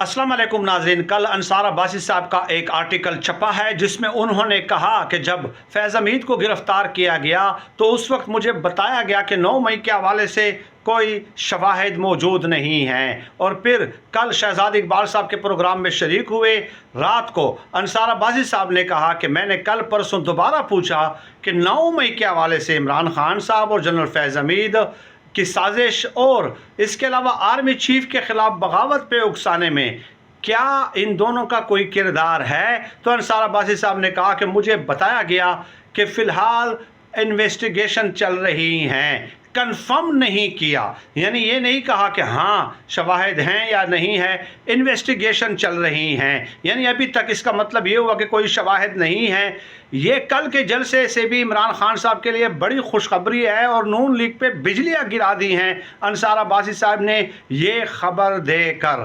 अस्सलाम वालेकुम नाज़रीन। कल अंसार अब्बासी साहब का एक आर्टिकल छपा है जिसमें उन्होंने कहा कि जब फैज़ हमीद को गिरफ़्तार किया गया तो उस वक्त मुझे बताया गया कि 9 मई के हवाले से कोई शवाहिद मौजूद नहीं हैं। और फिर कल शहज़ाद इकबाल साहब के प्रोग्राम में शरीक हुए। रात को अंसार अब्बासी साहब ने कहा कि मैंने कल परसों दोबारा पूछा कि 9 मई के हवाले से इमरान खान साहब और जनरल फैज़ हमीद की साजिश और इसके अलावा आर्मी चीफ के ख़िलाफ़ बगावत पे उकसाने में क्या इन दोनों का कोई किरदार है। तो अंसार अब्बासी साहब ने कहा कि मुझे बताया गया कि फ़िलहाल इन्वेस्टिगेशन चल रही हैं, कंफर्म नहीं किया, यानी ये नहीं कहा कि हाँ शवाहिद हैं या नहीं है, इन्वेस्टिगेशन चल रही हैं, यानी अभी तक इसका मतलब ये हुआ कि कोई शवाहिद नहीं है। ये कल के जलसे से भी इमरान खान साहब के लिए बड़ी खुशखबरी है और नून लीग पे बिजलियाँ गिरा दी हैं अंसार अब्बासी साहब ने ये खबर देकर।